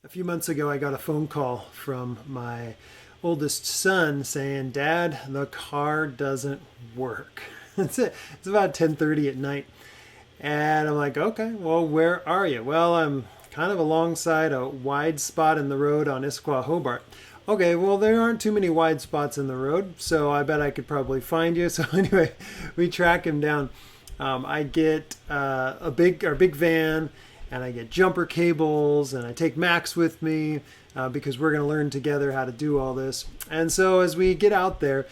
A few months ago, I got a phone call from my oldest son saying, "Dad, the car doesn't work." It's about 10:30 at night. And I'm like, "Okay, well, where are you?" "Well, I'm kind of alongside a wide spot in the road on Issaquah Hobart." "Okay, well, there aren't too many wide spots in the road, so I bet I could probably find you." So anyway, we track him down. I get our big van, and I get jumper cables, and I take Max with me because we're going to learn together how to do all this. And so as we get out there,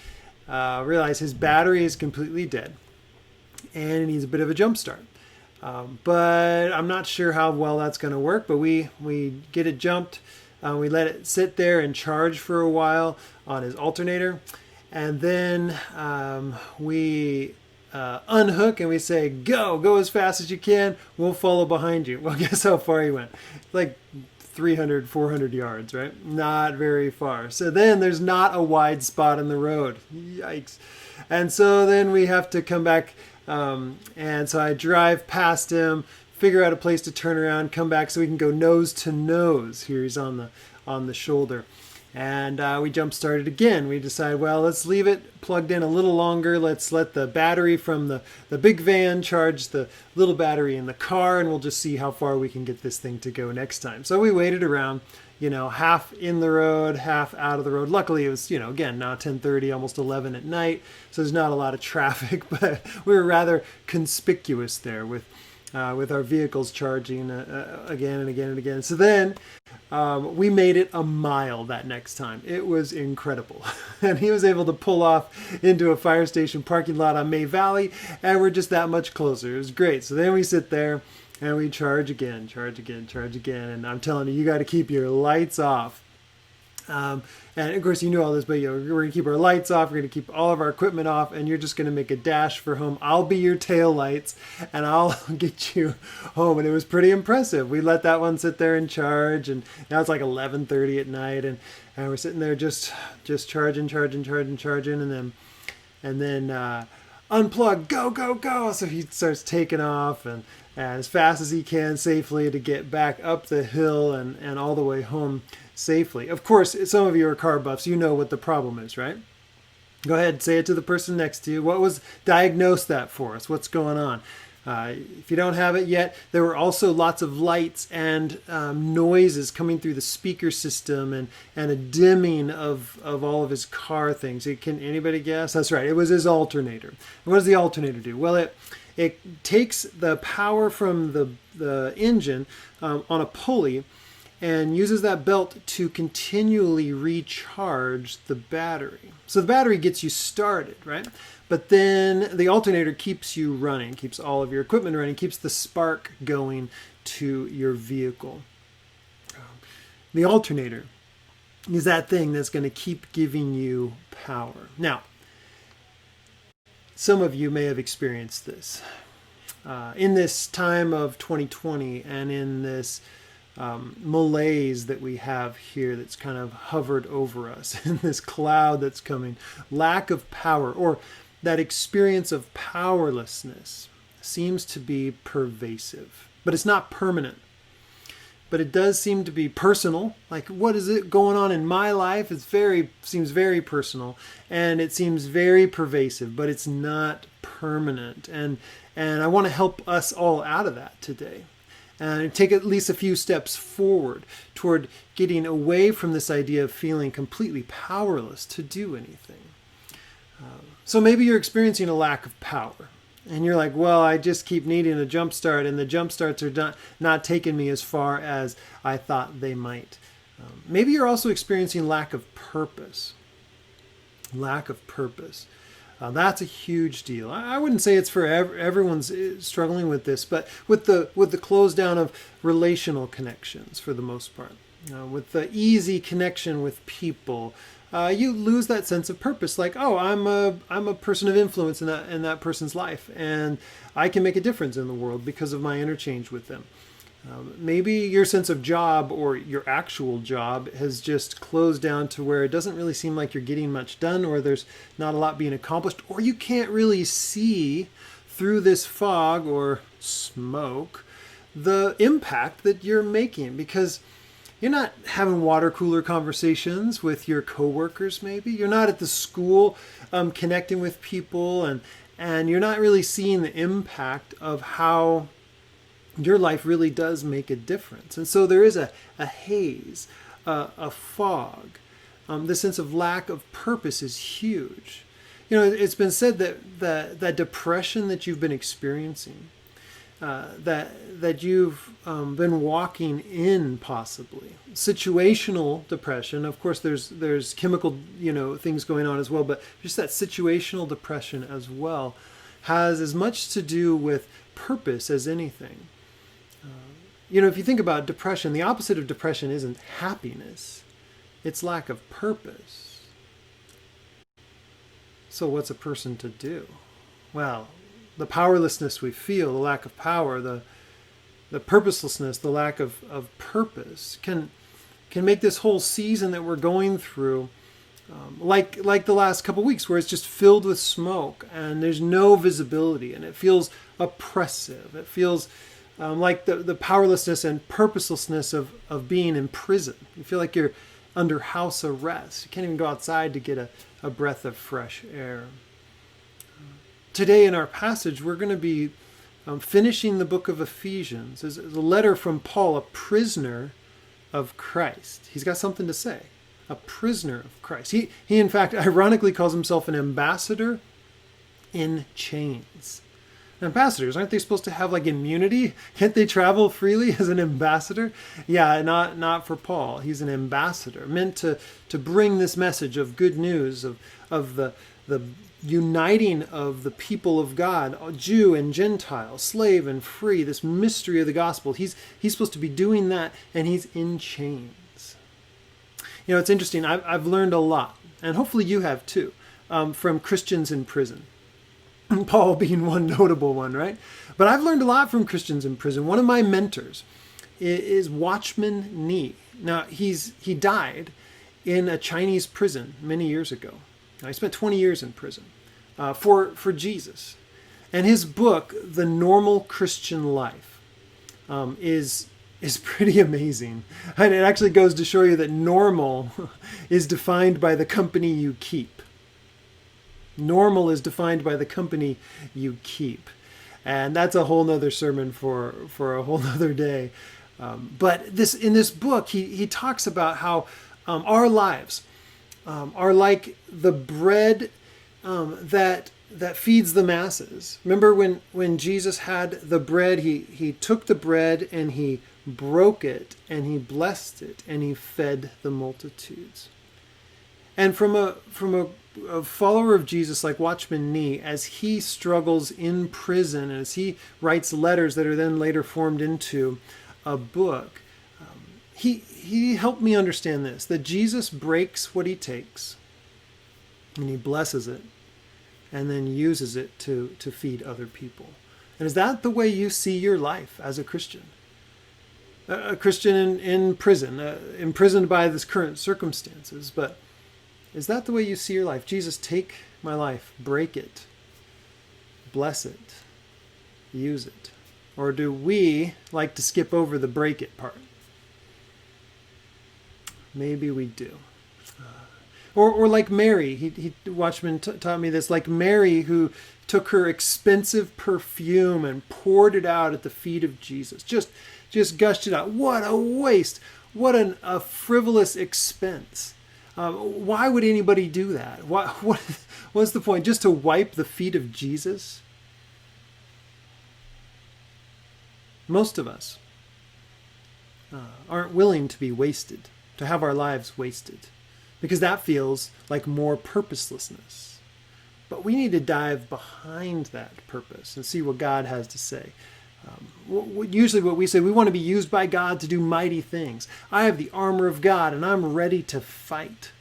realize his battery is completely dead, and he needs a bit of a jump start. But I'm not sure how well that's going to work. But we get it jumped. We let it sit there and charge for a while on his alternator, and then we unhook and we say, go as fast as you can. We'll follow behind you. Well, guess how far he went? Like 300, 400 yards, right? Not very far. So then there's not a wide spot in the road. Yikes. And so then we have to come back. And so I drive past him, figure out a place to turn around, come back so we can go nose to nose. Here he's on the shoulder. And we jump started again. We decide, well, let's leave it plugged in a little longer. Let's let the battery from the big van charge the little battery in the car, and we'll just see how far we can get this thing to go next time. So we waited around, half in the road, half out of the road. Luckily, it was, again, now 10:30, almost 11 at night, so there's not a lot of traffic, but we were rather conspicuous there with our vehicles charging again and again and again. So then we made it a mile that next time. It was incredible. And he was able to pull off into a fire station parking lot on May Valley, and we're just that much closer. It was great. So then we sit there and we charge again. And I'm telling you, you got to keep your lights off. And of course, you know all this, but we're going to keep our lights off. We're going to keep all of our equipment off, and you're just going to make a dash for home. I'll be your tail lights, and I'll get you home. And it was pretty impressive. We let that one sit there and charge, and now it's like 11:30 at night, and we're sitting there just charging, and then unplug, go. So he starts taking off and as fast as he can safely to get back up the hill and all the way home safely. Of course, some of you are car buffs. You know what the problem is, right? Go ahead, say it to the person next to you. Diagnose that for us. What's going on? If you don't have it yet, there were also lots of lights and noises coming through the speaker system and a dimming of all of his car things. Can anybody guess? That's right. It was his alternator. What does the alternator do? Well, it takes the power from the engine on a pulley and uses that belt to continually recharge the battery. So the battery gets you started, right? But then the alternator keeps you running, keeps all of your equipment running, keeps the spark going to your vehicle. The alternator is that thing that's going to keep giving you power. Now, some of you may have experienced this. In this time of 2020 and in this malaise that we have here that's kind of hovered over us, in this cloud that's coming, lack of power, or that experience of powerlessness seems to be pervasive. But it's not permanent. But it does seem to be personal. Like, what is it going on in my life? Seems very personal, and it seems very pervasive, but it's not permanent. And I want to help us all out of that today. And take at least a few steps forward toward getting away from this idea of feeling completely powerless to do anything. So maybe you're experiencing a lack of power. And you're like, well, I just keep needing a jump start, and the jump starts are not taking me as far as I thought they might. Maybe you're also experiencing lack of purpose. Lack of purpose. That's a huge deal. I wouldn't say it's for everyone's struggling with this, but with the close down of relational connections for the most part, with the easy connection with people, you lose that sense of purpose. Like, oh, I'm a person of influence in that person's life, and I can make a difference in the world because of my interchange with them. Maybe your sense of job or your actual job has just closed down to where it doesn't really seem like you're getting much done, or there's not a lot being accomplished, or you can't really see through this fog or smoke the impact that you're making, because You're not having water cooler conversations with your coworkers, maybe. You're not at the school connecting with people, and you're not really seeing the impact of how your life really does make a difference. And so there is a haze, a fog. The sense of lack of purpose is huge. You know, it's been said that depression that you've been experiencing, that you've been walking in, possibly situational depression. Of course, there's chemical things going on as well, but just that situational depression as well has as much to do with purpose as anything. If you think about depression, the opposite of depression isn't happiness; it's lack of purpose. So, what's a person to do? Well, the powerlessness we feel, the lack of power, the purposelessness, the lack of purpose can make this whole season that we're going through like the last couple weeks, where it's just filled with smoke and there's no visibility, and it feels oppressive. It feels like the powerlessness and purposelessness of being in prison. You feel like you're under house arrest. You can't even go outside to get a breath of fresh air. Today in our passage, we're going to be finishing the book of Ephesians. It's a letter from Paul, a prisoner of Christ. He's got something to say. A prisoner of Christ. He in fact, ironically calls himself an ambassador in chains. Ambassadors, aren't they supposed to have like immunity? Can't they travel freely as an ambassador? Yeah, not for Paul. He's an ambassador, meant to bring this message of good news, of the uniting of the people of God, Jew and Gentile, slave and free, this mystery of the gospel. He's supposed to be doing that, and he's in chains. It's interesting. I've learned a lot, and hopefully you have too, from Christians in prison. Paul being one notable one, right? But I've learned a lot from Christians in prison. One of my mentors is Watchman Nee. Now, he died in a Chinese prison many years ago. Now, he spent 20 years in prison for Jesus. And his book, The Normal Christian Life, is pretty amazing. And it actually goes to show you that normal is defined by the company you keep. Normal is defined by the company you keep. And that's a whole nother sermon for a whole nother day. But in this book, he talks about how our lives are like the bread that feeds the masses. Remember when Jesus had the bread, he took the bread and he broke it and he blessed it and he fed the multitudes. And from a follower of Jesus like Watchman Nee, as he struggles in prison, and as he writes letters that are then later formed into a book, he helped me understand this, that Jesus breaks what he takes and he blesses it and then uses it to feed other people. And is that the way you see your life as a Christian? A Christian in prison, imprisoned by this current circumstances, but is that the way you see your life? Jesus, take my life, break it, bless it, use it. Or do we like to skip over the break it part? Maybe we do. Or like Mary, Watchman taught me this, like Mary who took her expensive perfume and poured it out at the feet of Jesus. Just gushed it out. What a waste. What a frivolous expense. Why would anybody do that? What's the point? Just to wipe the feet of Jesus? Most of us aren't willing to be wasted, to have our lives wasted, because that feels like more purposelessness. But we need to dive behind that purpose and see what God has to say. Usually what we say, we want to be used by God to do mighty things. I have the armor of God and I'm ready to fight.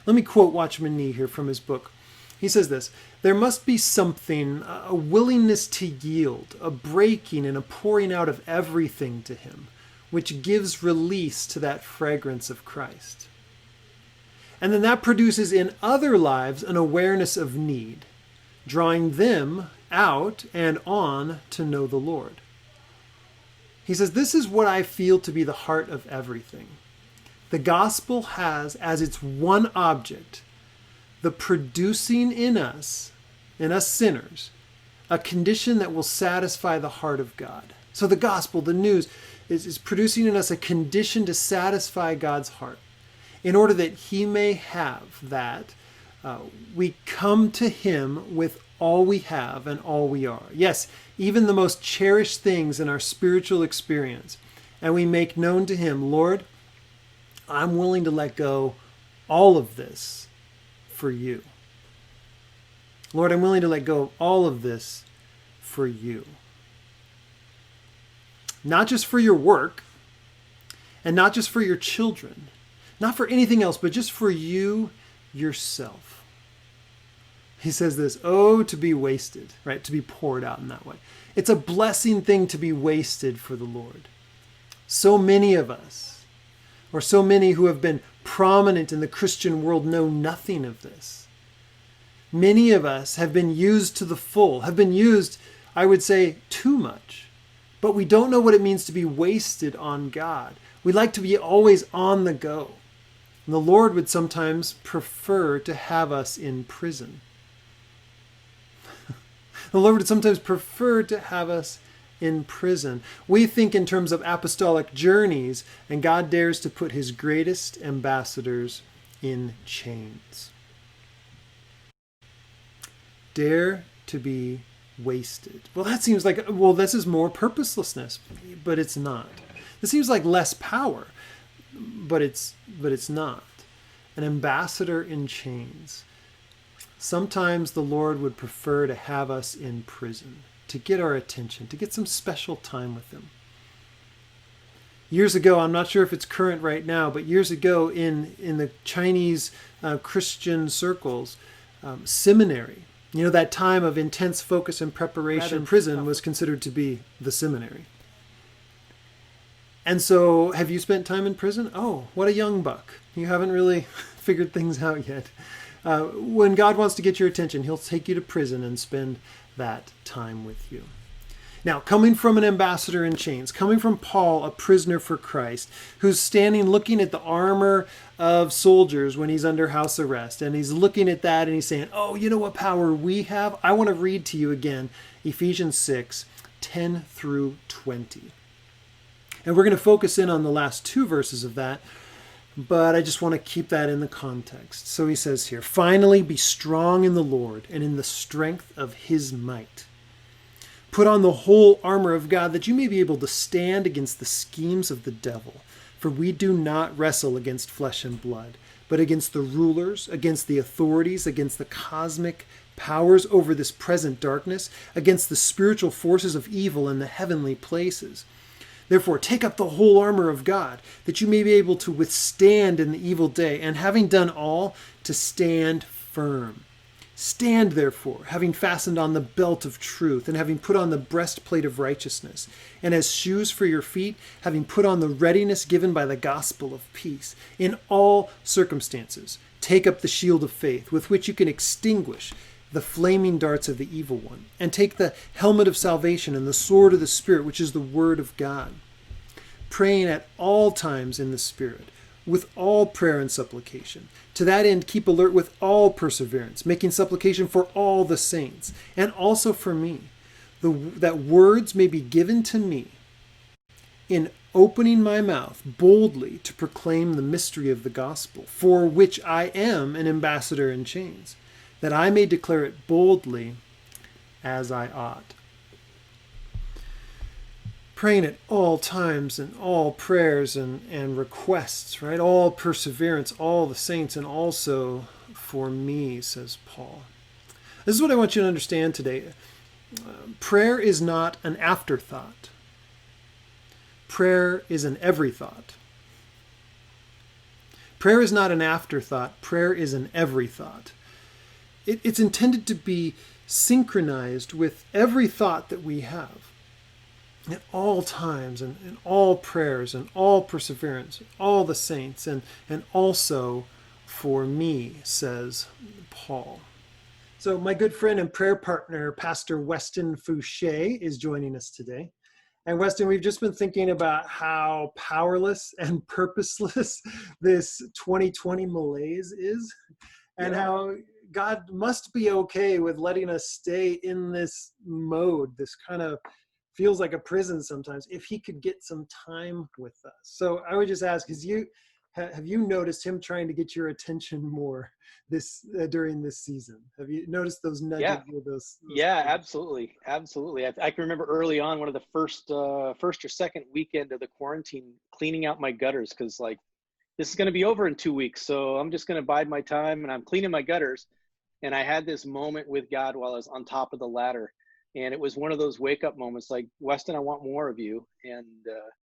Let me quote Watchman Nee here from his book. He says this: there must be something, a willingness to yield, a breaking and a pouring out of everything to him, which gives release to that fragrance of Christ. And then that produces in other lives an awareness of need, drawing them out and on to know the Lord. He says, this is what I feel to be the heart of everything. The gospel has as its one object the producing in us sinners, a condition that will satisfy the heart of God. So the gospel, the news, is producing in us a condition to satisfy God's heart. In order that he may have that, we come to him with all we have and all we are. Yes, even the most cherished things in our spiritual experience. And we make known to him, Lord, I'm willing to let go all of this for you. Lord, I'm willing to let go of all of this for you. Not just for your work, and not just for your children, not for anything else, but just for you yourself. He says this, oh, to be wasted, right? To be poured out in that way. It's a blessing thing to be wasted for the Lord. So many of us, or so many who have been prominent in the Christian world, know nothing of this. Many of us have been used to the full, have been used, I would say, too much. But we don't know what it means to be wasted on God. We like to be always on the go. And the Lord would sometimes prefer to have us in prison. The Lord would sometimes prefer to have us in prison. We think in terms of apostolic journeys, and God dares to put his greatest ambassadors in chains. Dare to be wasted. Well, that seems like, this is more purposelessness, but it's not. This seems like less power, but it's not. An ambassador in chains. Sometimes the Lord would prefer to have us in prison, to get our attention, to get some special time with him. Years ago, I'm not sure if it's current right now, but years ago in the Chinese Christian circles, seminary, that time of intense focus and preparation, prison was considered to be the seminary. And so, have you spent time in prison? Oh, what a young buck. You haven't really figured things out yet. When God wants to get your attention, he'll take you to prison and spend that time with you. Now, coming from an ambassador in chains, coming from Paul, a prisoner for Christ, who's standing looking at the armor of soldiers when he's under house arrest, and he's looking at that and he's saying, oh, you know what power we have? I want to read to you again, Ephesians 6, 10 through 20. And we're going to focus in on the last two verses of that, but I just want to keep that in the context. So he says here, finally be strong in the Lord and in the strength of his might. Put on the whole armor of God that you may be able to stand against the schemes of the devil. For we do not wrestle against flesh and blood, but against the rulers, against the authorities, against the cosmic powers over this present darkness, against the spiritual forces of evil in the heavenly places. Therefore, take up the whole armor of God, that you may be able to withstand in the evil day, and having done all, to stand firm. Stand therefore, having fastened on the belt of truth, and having put on the breastplate of righteousness, and as shoes for your feet, having put on the readiness given by the gospel of peace. In all circumstances, take up the shield of faith, with which you can extinguish the flaming darts of the evil one, and take the helmet of salvation and the sword of the Spirit, which is the word of God, praying at all times in the Spirit, with all prayer and supplication. To that end, keep alert with all perseverance, making supplication for all the saints, and also for me, that words may be given to me in opening my mouth boldly to proclaim the mystery of the gospel, for which I am an ambassador in chains, that I may declare it boldly as I ought. Praying at all times and all prayers and requests, right? All perseverance, all the saints, and also for me, says Paul. This is what I want you to understand today. Prayer is not an afterthought. Prayer is an every thought. Prayer is not an afterthought. Prayer is an every thought. It's intended to be synchronized with every thought that we have. At all times and in all prayers and all perseverance, all the saints, and also for me, says Paul. So my good friend and prayer partner, Pastor Weston Fouché, is joining us today. And Weston, we've just been thinking about how powerless and purposeless this 2020 malaise is, and Yeah. how God must be okay with letting us stay in this mode, this kind of feels like a prison sometimes, if he could get some time with us. So I would just ask, have you noticed him trying to get your attention more this during this season? Have you noticed those nudges Yeah. or those Yeah, calls? absolutely. Absolutely. I can remember early on, one of the first or second weekend of the quarantine, cleaning out my gutters, because like this is going to be over in 2 weeks. So I'm just going to bide my time, and I'm cleaning my gutters. And I had this moment with God while I was on top of the ladder. And it was one of those wake up moments, like, Weston, I want more of you.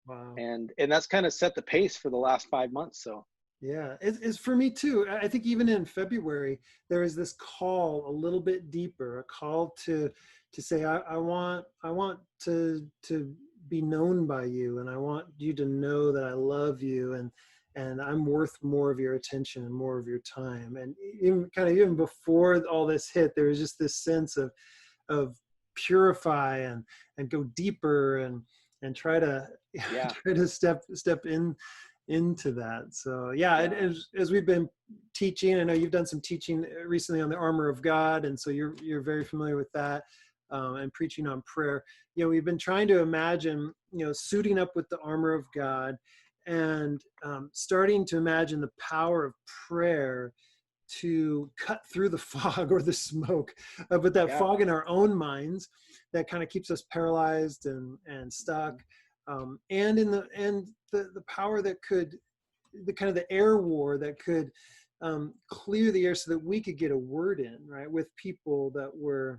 Wow. And that's kind of set the pace for the last 5 months. So Yeah, it's for me too. I think even in February, there is this call a little bit deeper, a call to say, I want to be known by you, and I want you to know that I love you, and I'm worth more of your attention and more of your time. And even before all this hit, there was just this sense of purify and go deeper and try to yeah, try to step into that. So yeah, yeah, as we've been teaching, I know you've done some teaching recently on the armor of God, and so you're very familiar with that, and preaching on prayer. We've been trying to imagine, suiting up with the armor of God, and starting to imagine the power of prayer to cut through the fog or the smoke, but that yeah. fog in our own minds that kind of keeps us paralyzed and stuck, Mhm. and the power that could, the kind of the air war that could clear the air so that we could get a word in, right, with people that we're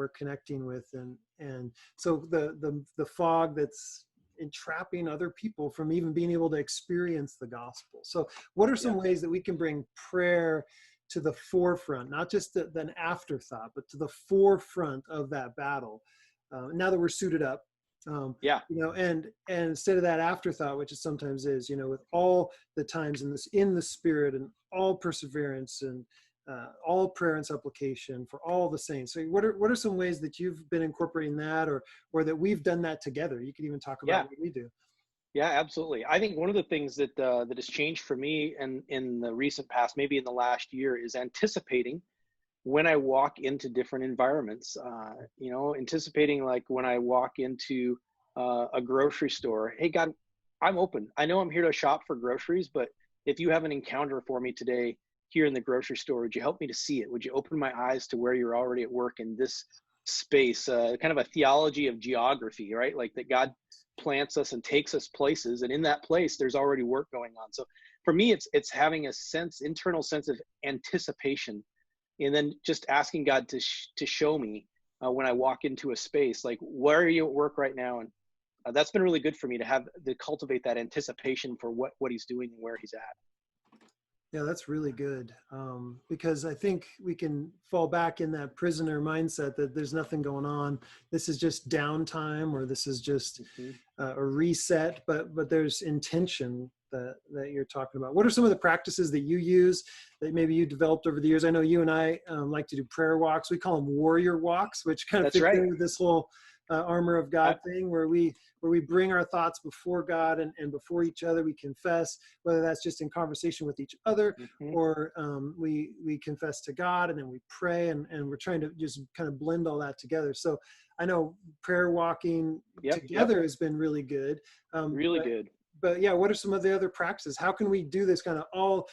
connecting with, and so the fog that's entrapping other people from even being able to experience the gospel. So what are some Yeah, ways that we can bring prayer to the forefront, not just an afterthought, but to the forefront of that battle, now that we're suited up, um, yeah. and instead of that afterthought, which it sometimes is, with all the times in the spirit, and all perseverance, and all prayer and supplication for all the saints. So what are some ways that you've been incorporating that, or that we've done that together? You could even talk about Yeah. what we do. Yeah, absolutely. I think one of the things that has changed for me in the recent past, maybe in the last year, is anticipating when I walk into different environments. Anticipating, like, when I walk into a grocery store. Hey, God, I'm open. I know I'm here to shop for groceries, but if you have an encounter for me today here in the grocery store, would you help me to see it? Would you open my eyes to where you're already at work in this space? Kind of a theology of geography, right? Like that God plants us and takes us places, and in that place, there's already work going on. So for me, it's having a internal sense of anticipation, and then just asking God to show me when I walk into a space, like, where are you at work right now? And that's been really good for me to cultivate that anticipation for what He's doing and where He's at. Yeah, that's really good, because I think we can fall back in that prisoner mindset that there's nothing going on. This is just downtime, or this is just Mm-hmm. a reset. But there's intention that you're talking about. What are some of the practices that you use that maybe you developed over the years? I know you and I like to do prayer walks. We call them warrior walks, which kind of That's fits right. in with this whole armor of I, God thing, where we bring our thoughts before God, and before each other. We confess, whether that's just in conversation with each other, mm-hmm. or we confess to God, and then we pray, and we're trying to just kind of blend all that together. So I know prayer walking Yep, yep. together has been really good, um, Really but good. but yeah, what are some of the other practices? How can we do this kind of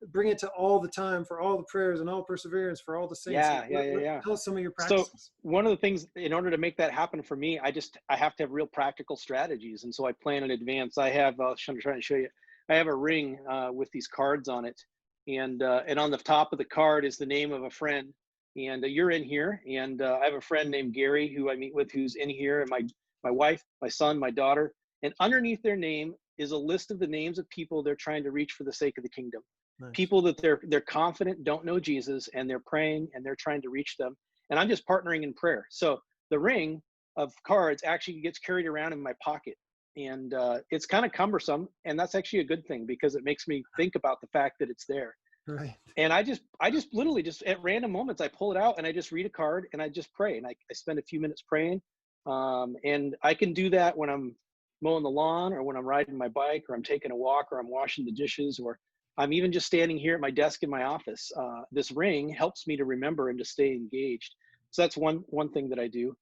bring it to all the time, for all the prayers and all perseverance for all the saints? Yeah, yeah, yeah, yeah. Tell us some of your So practices. one of the things, in order to make that happen for me, I have to have real practical strategies, and so I plan in advance. I have I'm trying to show you. I have a ring with these cards on it, and on the top of the card is the name of a friend. And you're in here, and I have a friend named Gary who I meet with, who's in here, and my wife, my son, my daughter, and underneath their name is a list of the names of people they're trying to reach for the sake of the kingdom. Nice. People that they're confident don't know Jesus, and they're praying and they're trying to reach them, and I'm just partnering in prayer. So the ring of cards actually gets carried around in my pocket, and it's kind of cumbersome, and that's actually a good thing because it makes me think about the fact that it's there. Right. And I just literally, just at random moments, I pull it out and I just read a card and I just pray, and I spend a few minutes praying. And I can do that when I'm mowing the lawn, or when I'm riding my bike, or I'm taking a walk, or I'm washing the dishes, or I'm even just standing here at my desk in my office. This ring helps me to remember and to stay engaged. So that's one thing that I do.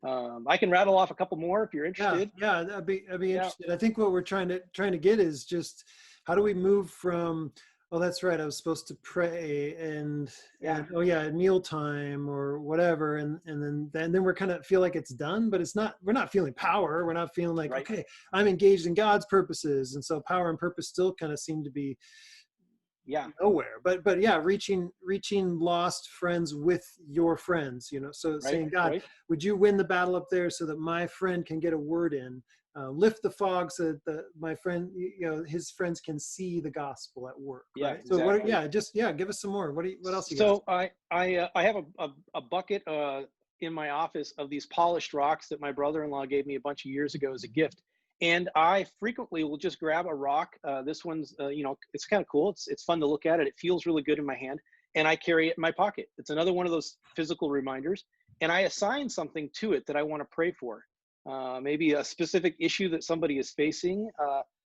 I can rattle off a couple more if you're Yeah, interested. yeah, I'd be Yeah, interested. I think what we're trying to get is just how do we move from, oh, that's right, I was supposed to pray, yeah, and oh yeah, at mealtime or whatever, and then we're kind of feel like it's done, but it's not. We're not feeling power. We're not feeling like, right. okay, I'm engaged in God's purposes, and so power and purpose still kind of seem to be Yeah, nowhere. But yeah, reaching lost friends with your friends, so right, saying, God, right. would you win the battle up there so that my friend can get a word in, lift the fog so that my friend, his friends can see the gospel at work, Yeah, right? So exactly. give us some more. What else you got? So I have a bucket in my office of these polished rocks that my brother-in-law gave me a bunch of years ago as a gift, and I frequently will just grab a rock. This one's it's kind of cool. It's fun to look at it. It feels really good in my hand, and I carry it in my pocket. It's another one of those physical reminders, and I assign something to it that I want to pray for. Maybe a specific issue that somebody is facing,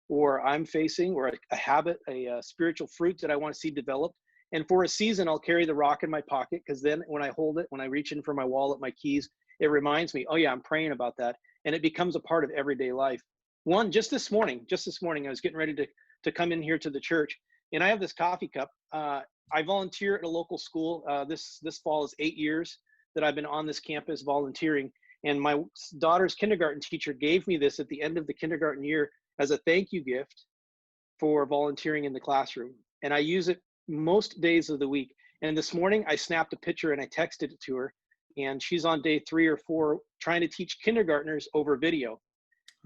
or I'm facing, or a habit, a spiritual fruit that I want to see developed. And for a season, I'll carry the rock in my pocket, because then when I hold it, when I reach in for my wallet, my keys, it reminds me, oh yeah, I'm praying about that. And it becomes a part of everyday life. Just this morning, I was getting ready to come in here to the church, and I have this coffee cup. I volunteer at a local school. This fall is 8 years that I've been on this campus volunteering. And my daughter's kindergarten teacher gave me this at the end of the kindergarten year as a thank you gift for volunteering in the classroom. And I use it most days of the week. And this morning I snapped a picture and I texted it to her. And she's on day 3 or 4 trying to teach kindergartners over video.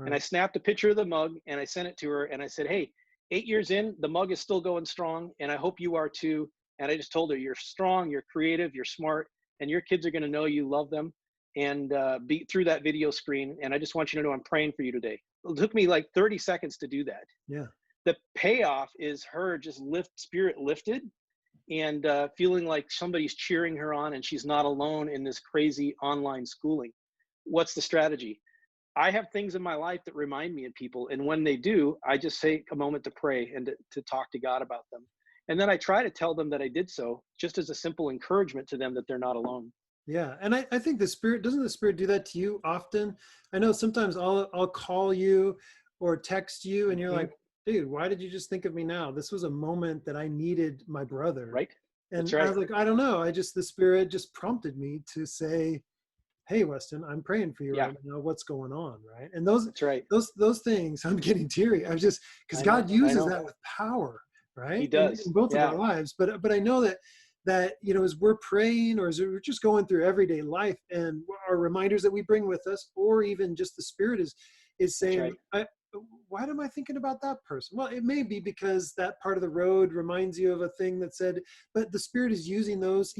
And I Right. snapped a picture of the mug and I sent it to her, and I said, hey, 8 years in, the mug is still going strong. And I hope you are too. And I just told her, you're strong, you're creative, you're smart, and your kids are going to know you love them, and be through that video screen. And I just want you to know I'm praying for you today. It took me like 30 seconds to do that. Yeah. The payoff is her just spirit lifted, and feeling like somebody's cheering her on, and she's not alone in this crazy online schooling. What's the strategy? I have things in my life that remind me of people, and when they do, I just take a moment to pray and to talk to God about them. And then I try to tell them that I did so, just as a simple encouragement to them that they're not alone. Yeah, and I think the spirit do that to you often? I know sometimes I'll call you or text you, and you're Hmm. like, dude, why did you just think of me now? This was a moment that I needed my brother. Right? That's And I right. was like, I don't know. The spirit just prompted me to say, hey, Weston, I'm praying for you Yeah, right now. What's going on? Right. And those that's right. those things, I'm getting teary. Because I know. God I uses know. that with power, He right? In does. both of our Yeah, lives. But I know that as we're praying, or as we're just going through everyday life, and our reminders that we bring with us, or even just the spirit is that's saying, right. why am I thinking about that person? Well, it may be because that part of the road reminds you of a thing that said, but the spirit is using those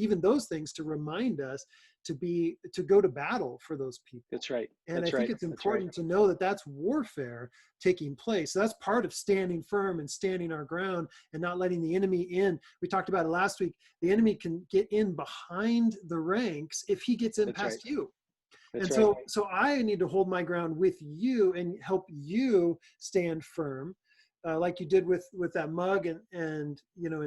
things to remind us to go to battle for those people. That's right. And I That's think right. it's That's right. important to know that that's warfare taking place. So that's part of standing firm and standing our ground and not letting the enemy in. We talked about it last week. The enemy can get in behind the ranks if he gets in That's right. past you. That's And right. so I need to hold my ground with you and help you stand firm, like you did with that mug, and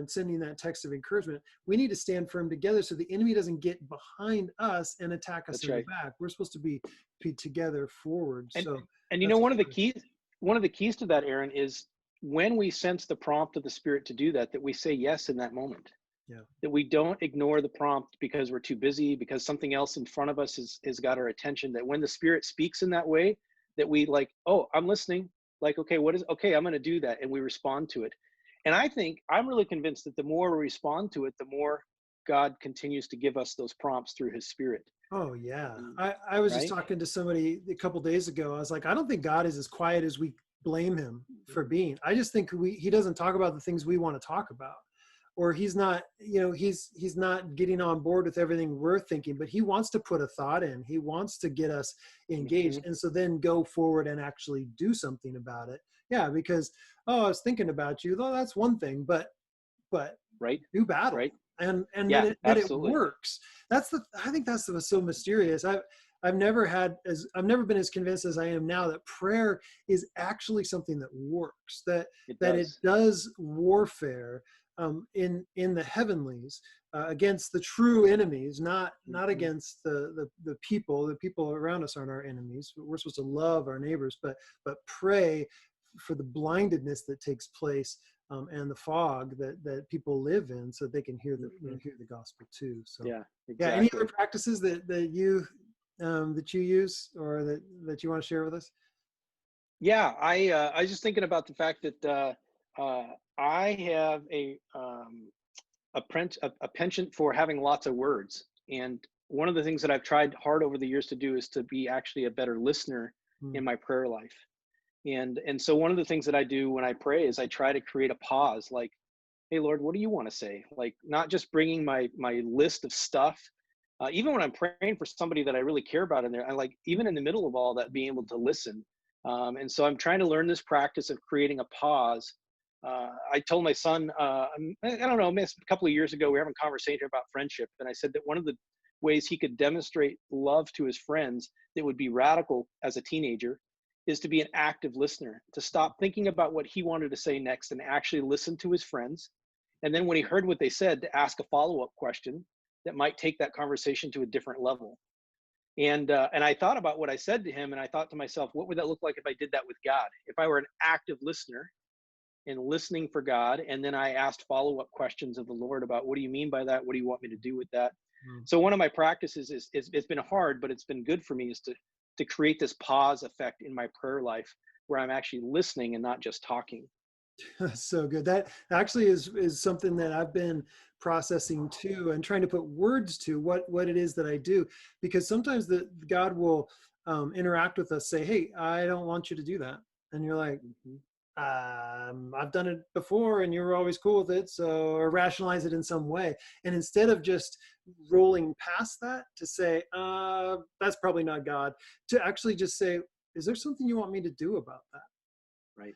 sending that text of encouragement. We need to stand firm together so the enemy doesn't get behind us and attack us That's in the right. back. We're supposed to be together forward. And So and that's one of the keys to that, Aaron, is when we sense the prompt of the Spirit to do that, that we say yes in that moment. yeah. That we don't ignore the prompt because we're too busy, because something else in front of us has got our attention. That when the Spirit speaks in that way, that we like, oh, I'm listening. Like, okay, okay, I'm going to do that. And we respond to it. And I'm really convinced that the more we respond to it, the more God continues to give us those prompts through his Spirit. Oh yeah. Um, I was just right? talking to somebody a couple days ago. I was like, I don't think God is as quiet as we blame him for being. I just think he doesn't talk about the things we want to talk about. Or he's not, he's not getting on board with everything we're thinking, but he wants to put a thought in. He wants to get us engaged. Mhm. And so then go forward and actually do something about it. Yeah, because, oh, I was thinking about you. Though that's one thing, but Right? do battle, Right? and Yeah, that it absolutely. works. I think that's what's so mysterious. I've never been as convinced as I am now that prayer is actually something that works, It that it does. does warfare in the heavenlies against the true enemies, not Hmm. against the people. The people around us aren't our enemies. We're supposed to love our neighbors, but pray for the blindedness that takes place and the fog that people live in, so they can Hmm. hear the gospel too. So, Yeah, yeah. Any other exactly. practices that you use or that you want to share with us? Yeah, I was just thinking about the fact that I have a penchant for having lots of words, and one of the things that I've tried hard over the years to do is to be actually a better listener Hmm. in my prayer life. And so one of the things that I do when I pray is I try to create a pause, like, hey Lord, what do you want to say? Like, not just bringing my list of stuff. Even when I'm praying for somebody that I really care about in there, I like, even in the middle of all that, being able to listen. And so I'm trying to learn this practice of creating a pause. I told my son, I don't know, a couple of years ago, we were having a conversation about friendship, and I said that one of the ways he could demonstrate love to his friends that would be radical as a teenager is to be an active listener, to stop thinking about what he wanted to say next and actually listen to his friends. And then when he heard what they said, to ask a follow-up question that might take that conversation to a different level. And I thought about what I said to him, and I thought to myself, what would that look like if I did that with God? If I were an active listener and listening for God, and then I asked follow-up questions of the Lord about, what do you mean by that? What do you want me to do with that? Hmm. So one of my practices is it's been hard, but it's been good for me, is to create this pause effect in my prayer life where I'm actually listening and not just talking. So good. That actually is something that I've been processing too, and trying to put words to what it is that I do, because sometimes the God will interact with us, say, "Hey, I don't want you to do that," and you're like, Hmm. I've done it before and you were always cool with it. So, or rationalize it in some way. And instead of just rolling past that to say, that's probably not God, to actually just say, is there something you want me to do about that? Right.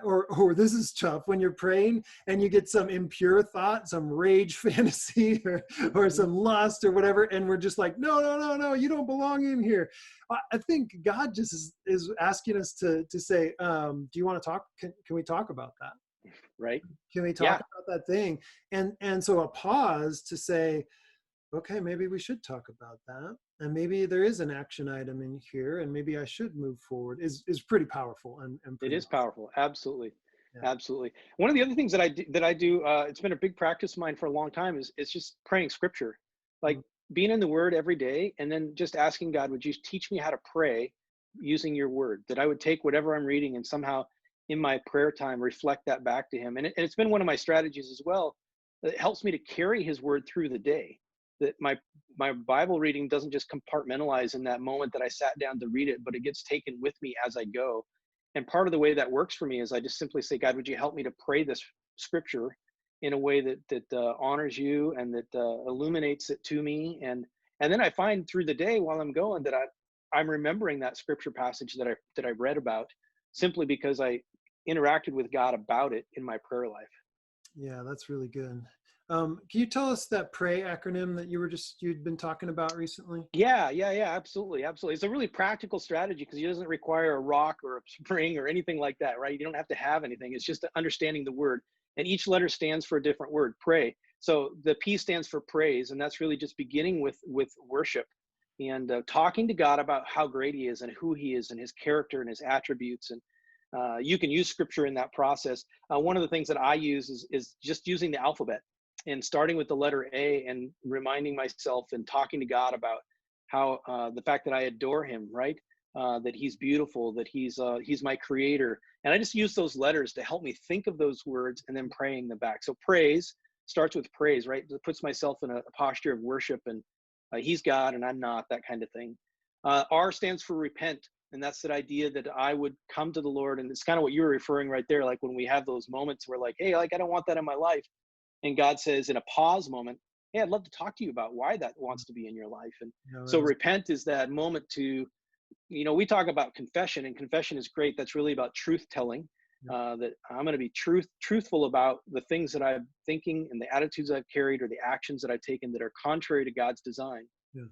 Or this is tough when you're praying and you get some impure thought, some rage fantasy, or Hmm. some lust or whatever, and we're just like, no, no, no, no, you don't belong in here. I think God just is asking us to say, do you want to talk? Can we talk about that? Right. Can we talk Yeah. about that thing? And so a pause to say, okay, maybe we should talk about that. And maybe there is an action item in here, and maybe I should move forward is pretty powerful and It pretty is awesome. powerful. Absolutely. Yeah. Absolutely. One of the other things that I do, it's been a big practice of mine for a long time, is it's just praying scripture, like Mm. being in the word every day, and then just asking God, would you teach me how to pray using your word? That I would take whatever I'm reading and somehow in my prayer time reflect that back to him. And it's been one of my strategies as well. It helps me to carry his word through the day. That my Bible reading doesn't just compartmentalize in that moment that I sat down to read it, but it gets taken with me as I go. And part of the way that works for me is I just simply say, God, would you help me to pray this scripture in a way that honors you and that illuminates it to me. And then I find through the day while I'm going that I'm remembering that scripture passage that I read about, simply because I interacted with God about it in my prayer life. Yeah, that's really good. Can you tell us that pray acronym that you'd been talking about recently? Yeah, absolutely, absolutely. It's a really practical strategy because it doesn't require a rock or a spring or anything like that, right? You don't have to have anything. It's just understanding the word, and each letter stands for a different word. Pray. So the P stands for praise, and that's really just beginning with worship and talking to God about how great He is and who He is and His character and His attributes. And you can use Scripture in that process. One of the things that I use is just using the alphabet and starting with the letter A and reminding myself and talking to God about how the fact that I adore him, right? That he's beautiful, that he's my creator, and I just use those letters to help me think of those words and then praying them back. So praise starts with praise, right? It puts myself in a posture of worship, and he's God and I'm not, that kind of thing. R stands for repent, and that's that idea that I would come to the Lord, and it's kind of what you were referring right there, like when we have those moments where like, hey, like I don't want that in my life, and God says in a pause moment, hey, I'd love to talk to you about why that wants to be in your life. And No, so that is. repent is that moment to, we talk about confession, and confession is great. That's really about truth telling. Yep. That I'm going to be truthful about the things that I'm thinking and the attitudes I've carried or the actions that I've taken that are contrary to God's design. Yeah.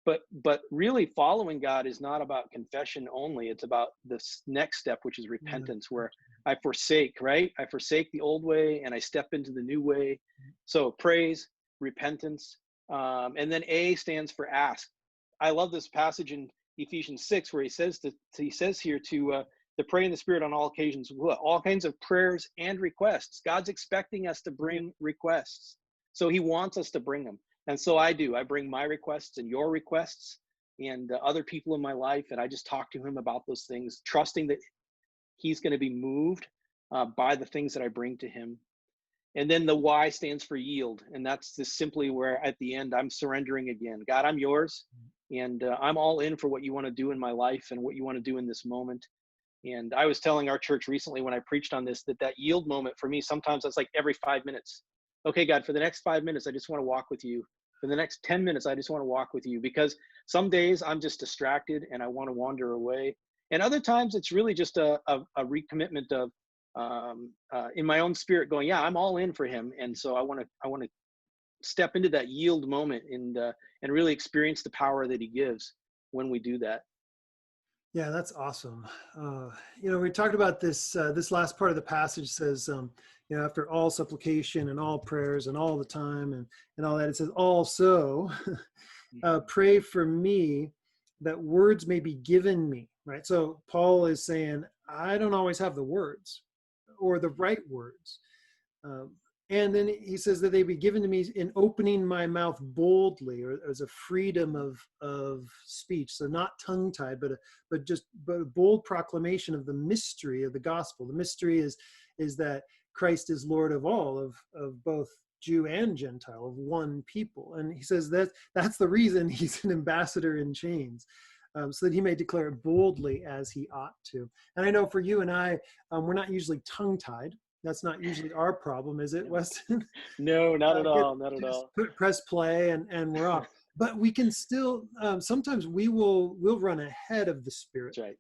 but really following God is not about confession only. It's about this next step, which is Yeah. repentance, where I forsake, right? I forsake the old way and I step into the new way. So praise, repentance, and then A stands for ask. I love this passage in Ephesians 6 where he says here to pray in the Spirit on all occasions, all kinds of prayers and requests. God's expecting us to bring requests, so He wants us to bring them. And so I do. I bring my requests and your requests and other people in my life, and I just talk to Him about those things, trusting that He's going to be moved by the things that I bring to Him. And then the Y stands for yield, and that's just simply where at the end I'm surrendering again. God, I'm yours, and I'm all in for what you want to do in my life and what you want to do in this moment. And I was telling our church recently when I preached on this that yield moment for me, sometimes that's like every 5 minutes. Okay, God, for the next 5 minutes, I just want to walk with you. For the next 10 minutes, I just want to walk with you, because some days I'm just distracted and I want to wander away. And other times it's really just a recommitment of in my own spirit going, yeah, I'm all in for Him. And so I want to step into that yield moment and really experience the power that He gives when we do that. Yeah, that's awesome. We talked about this. This last part of the passage says, after all supplication and all prayers and all the time and all that, it says also pray for me that words may be given me. Right. So Paul is saying, I don't always have the words or the right words. And then he says that they be given to me in opening my mouth boldly, or as a freedom of speech. So not tongue-tied, but a bold proclamation of the mystery of the gospel. The mystery is that Christ is Lord of all, of both Jew and Gentile, of one people. And he says that's the reason he's an ambassador in chains. So that he may declare it boldly as he ought to. And I know for you and I, we're not usually tongue-tied. That's not usually our problem, is it, Weston? No, not at all. Not at all. Press play and we're off. But we can still, sometimes we'll run ahead of the Spirit. That's right.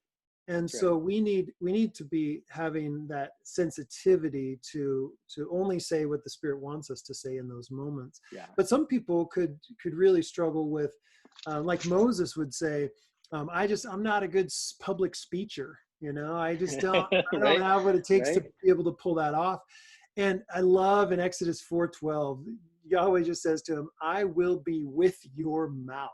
And so we need to be having that sensitivity to only say what the Spirit wants us to say in those moments. Yeah. But some people could really struggle with, like Moses would say, I'm not a good public speaker. I just don't Right. have what it takes to be able to pull that off. And I love in Exodus 4:12, Yahweh just says to him, I will be with your mouth.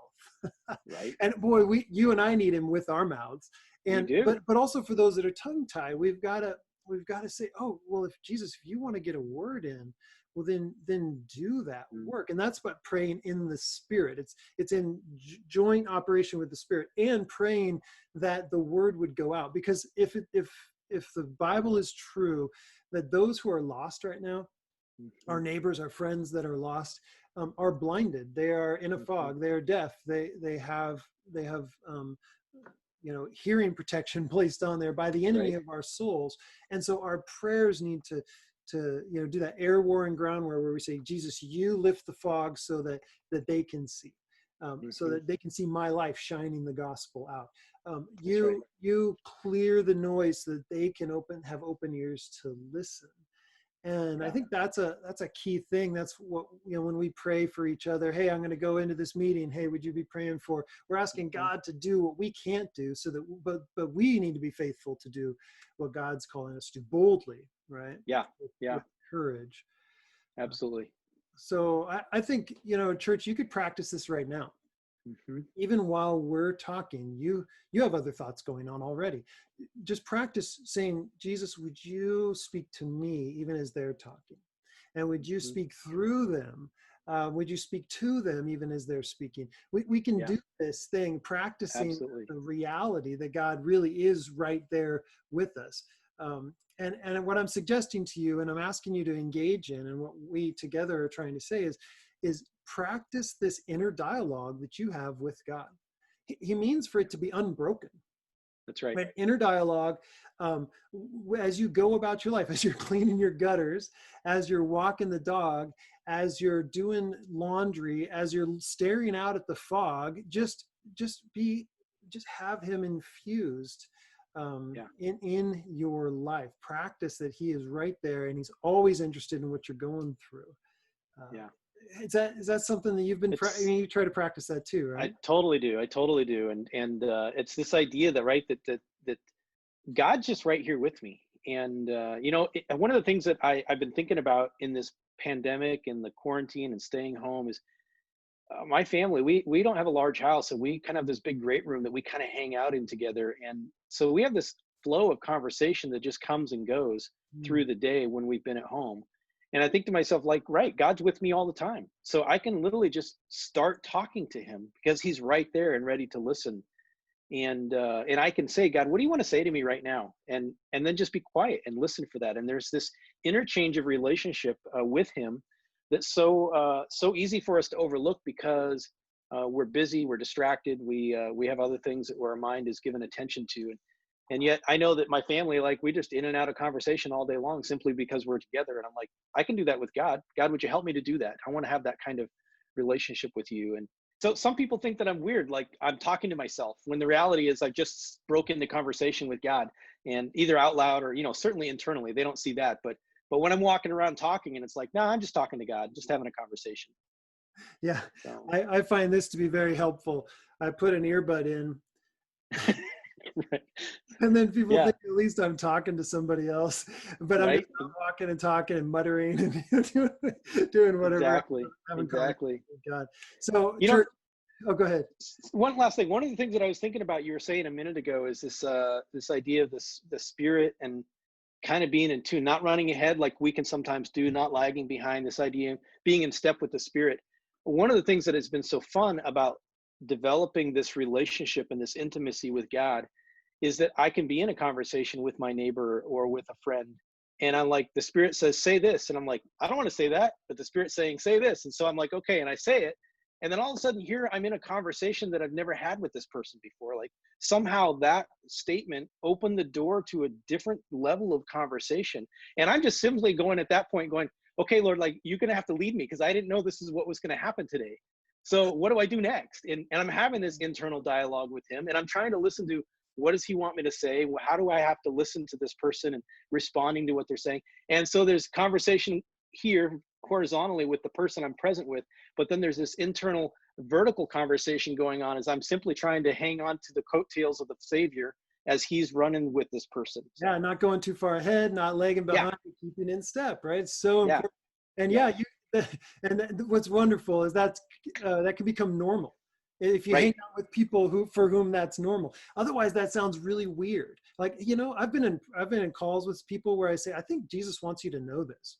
Right. And boy, you and I need Him with our mouths. And we do. but also for those that are tongue-tied, we've got to say, oh, well, if you want to get a word in, well, then do that work. And that's what praying in the Spirit. It's in joint operation with the Spirit and praying that the word would go out. Because if the Bible is true, that those who are lost right now, our neighbors, our friends that are lost, are blinded. They are in a fog. They are deaf. They have hearing protection placed on there by the enemy of our souls. And so our prayers need to do that air war and ground war where we say, Jesus, you lift the fog so that they can see, so that they can see my life shining the gospel out. You clear the noise so that they can have open ears to listen. And I think that's a key thing. That's what, when we pray for each other, hey, I'm going to go into this meeting. Hey, would you be praying for, we're asking God to do what we can't do, so that, but we need to be faithful to do what God's calling us to boldly, right? Yeah. With courage. Absolutely. So I think, church, you could practice this right now. Even while we're talking, you have other thoughts going on already. Just practice saying, Jesus, would you speak to me even as they're talking? And would you speak through them? Would you speak to them even as they're speaking? We can do this thing, practicing the reality that God really is right there with us. And what I'm suggesting to you, and I'm asking you to engage in, and what we together are trying to say is practice this inner dialogue that you have with God. He means for it to be unbroken. That's right. Inner dialogue, as you go about your life, as you're cleaning your gutters, as you're walking the dog, as you're doing laundry, as you're staring out at the fog, just have Him infused in your life. Practice that He is right there and He's always interested in what you're going through. Is that something that you've been, I It's mean, you try to practice that too, I right? totally do. I totally do. And it's this idea that right that God's just right here with me. And one of the things that I've been thinking about in this pandemic and the quarantine and staying home is my family. We don't have a large house, and we kind of have this big great room that we kind of hang out in together. And so we have this flow of conversation that just comes and goes Mm. through the day when we've been at home. And I think to myself, like, right, God's with me all the time. So I can literally just start talking to him because he's right there and ready to listen. And I can say, God, what do you want to say to me right now? And then just be quiet and listen for that. And there's this interchange of relationship with him that's so easy for us to overlook because we're busy, we're distracted, we have other things that our mind is given attention to. And yet I know that my family, like, we just in and out of conversation all day long simply because we're together. And I'm like, I can do that with God. God, would you help me to do that? I want to have that kind of relationship with you. And so some people think that I'm weird, like I'm talking to myself, when the reality is I just broke into conversation with God, and either out loud or, certainly internally, they don't see that. But when I'm walking around talking, and it's like, no, I'm just talking to God, just having a conversation. Yeah, So, I find this to be very helpful. I put an earbud in, right. and then people Yeah. think at least I'm talking to somebody else, but I'm just Right. out walking and talking and muttering and doing whatever, Exactly. having conversation Exactly. with God. So, You know, church. Oh, go ahead. one last thing. One of the things that I was thinking about, you were saying a minute ago, is this idea of the spirit and kind of being in tune, not running ahead like we can sometimes do, not lagging behind, this idea of being in step with the spirit. One of the things that has been so fun about developing this relationship and this intimacy with God is that I can be in a conversation with my neighbor or with a friend. And I'm like, the spirit says, say this. And I'm like, I don't want to say that, but the spirit's saying, say this. And so I'm like, okay. And I say it. And then all of a sudden here I'm in a conversation that I've never had with this person before. Like, somehow that statement opened the door to a different level of conversation. And I'm just simply going at that point going, okay, Lord, like, you're going to have to lead me because I didn't know this is what was going to happen today. So what do I do next? And I'm having this internal dialogue with him, and I'm trying to listen to, what does he want me to say? How do I have to listen to this person and responding to what they're saying? And so there's conversation here horizontally with the person I'm present with, but then there's this internal vertical conversation going on as I'm simply trying to hang on to the coattails of the Savior as he's running with this person. Yeah, So not going too far ahead, not lagging yeah, behind, keeping in step, right? It's so yeah, important. And yeah, yeah, what's wonderful is that can become normal if you hang right. out with people for whom that's normal. Otherwise, that sounds really weird. Like, I've been in calls with people where I say, I think Jesus wants you to know this.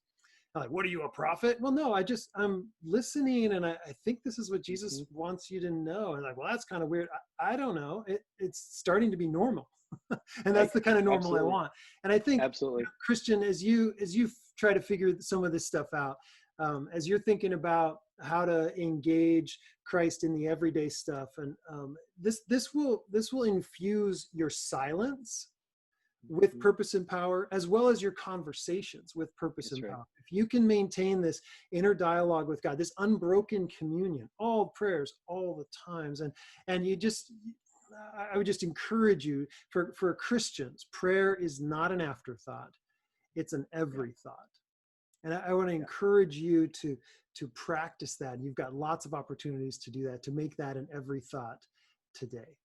I'm like, what are you, a prophet? Well, no, I'm listening, and I think this is what Jesus Hmm. wants you to know. And like, well, that's kind of weird. I don't know. It's starting to be normal. And that's Right. the kind of normal I Absolutely. want. And I think, Absolutely. Christian, as you try to figure some of this stuff out, as you're thinking about how to engage Christ in the everyday stuff, and this will infuse your silence with Mhm. purpose and power, as well as your conversations with purpose That's and right. power. If you can maintain this inner dialogue with God, this unbroken communion, all prayers, all the times, and I would just encourage you, for Christians, prayer is not an afterthought; it's an Yeah. every thought. And I want to Yeah. encourage you to practice that. And you've got lots of opportunities to do that, to make that an every thought today.